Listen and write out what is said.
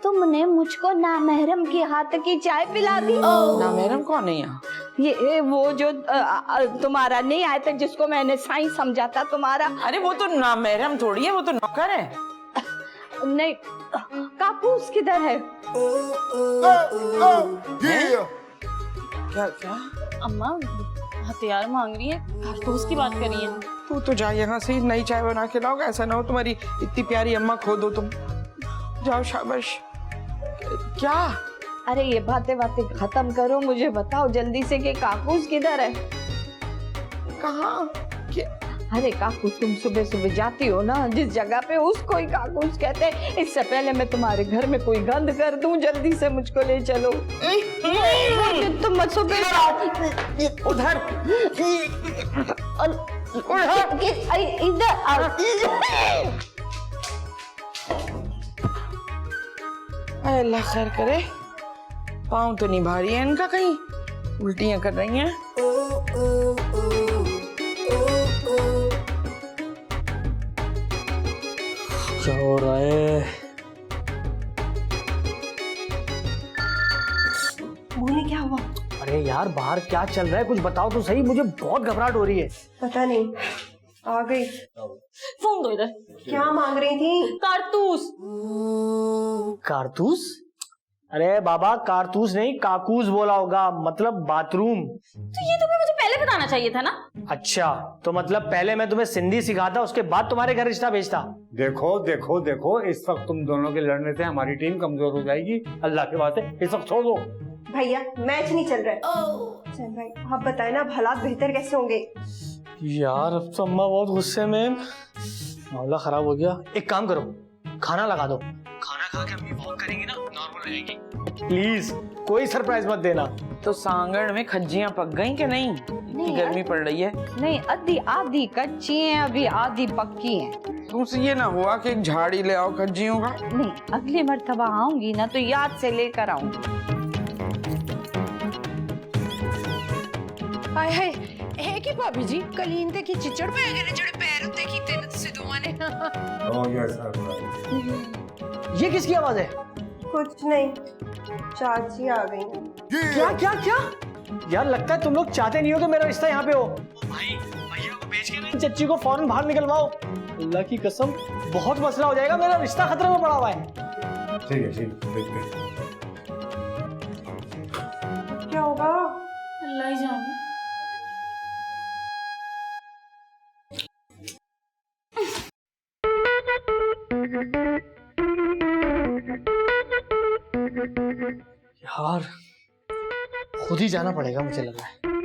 तुमने मुझको नामहरम के हाथ की चाय पिला दी। नामहरम कौन है यहाँ? ये वो जो तुम्हारा नहीं आया था, जिसको मैंने साईं समझा था तुम्हारा। अरे वो तो नामहरम थोड़ी है, वो तो नौकर है। नहीं, काकूस किधर है? क्या क्या? अम्मा हथियार मांग रही है, कारतूस की बात कर रही है। तू तो जा यहाँ से, नई चाय बना के लाओ। ऐसा ना हो तुम्हारी इतनी प्यारी अम्मा खो दो तुम। जाओ, शाबाश। क्या? अरे ये बातें खत्म करो, मुझे बताओ जल्दी से कि काकूस किधर है? कहाँ? अरे काकूस, तुम सुबह सुबह जाती हो ना जिस जगह पे, उसको ही काकूस कहते हैं। इससे पहले मैं तुम्हारे घर में कोई गंद कर दूं, जल्दी से मुझको ले चलो। तुम सुबह उधर इधर। अल्लाह खैर करे। पाँव तो नहीं भारी है इनका, कहीं उल्टियां कर रही हैं। क्या हो रहा है? बोले क्या हुआ? अरे यार बाहर क्या चल रहा है, कुछ बताओ तो सही, मुझे बहुत घबराहट हो रही है। पता नहीं, आ गई। फोन दो इधर। क्या मांग रही थी? कारतूस। कारतूस? अरे बाबा कारतूस नहीं, काकूस बोला होगा, मतलब बाथरूम। तो ये तुम्हें मुझे पहले बताना चाहिए था ना। अच्छा, तो मतलब पहले मैं तुम्हें सिंधी सिखाता, उसके बाद तुम्हारे घर रिश्ता भेजता। देखो देखो देखो, इस वक्त तुम दोनों के लड़ने से हमारी टीम कमजोर हो जाएगी। अल्लाह के वास्ते इस वक्त छोड़ दो। भैया मैच नहीं चल रहा है। चल भाई, आप बताए ना, अब हालात बेहतर कैसे होंगे? यार अब तो अम्मा बहुत गुस्से में, मामला खराब हो गया। एक काम करो, खाना लगा दो, खाना खा के अम्मी वॉक करेंगी ना, नॉर्मल हो जाएगी। प्लीज कोई सरप्राइज मत देना। तो सांगड़ में खज्जियां पक गई कि नहीं? इतनी गर्मी पड़ रही है। नहीं, आधी कच्ची हैं, अभी आधी पक्की हैं। तुमसे ये ना हुआ कि एक झाड़ी ले आओ खज्जियों का? नहीं, अगली मर्तबा आऊंगी ना तो याद से लेकर आऊंगी। हाय हाय, है कि भाभी जी कलींदे की चिचड़ पे गए जड़े पैर उत्ते कीते न तुसी दोवां ने। ये किसकी आवाज है? कुछ नहीं, चाची आ गई। क्या क्या क्या? यार लगता है तुम लोग चाहते नहीं हो कि मेरा रिश्ता यहाँ पे हो। भाई भैया को भेज के ना चच्ची को फौरन बाहर निकलवाओ। अल्लाह की कसम बहुत मसला हो जाएगा, मेरा रिश्ता खतरे में पड़ा हुआ है। ठीक है, ठीक है। क्या होगा? अल्लाह ही जाने। यार खुद ही जाना पड़ेगा, मुझे लग रहा है।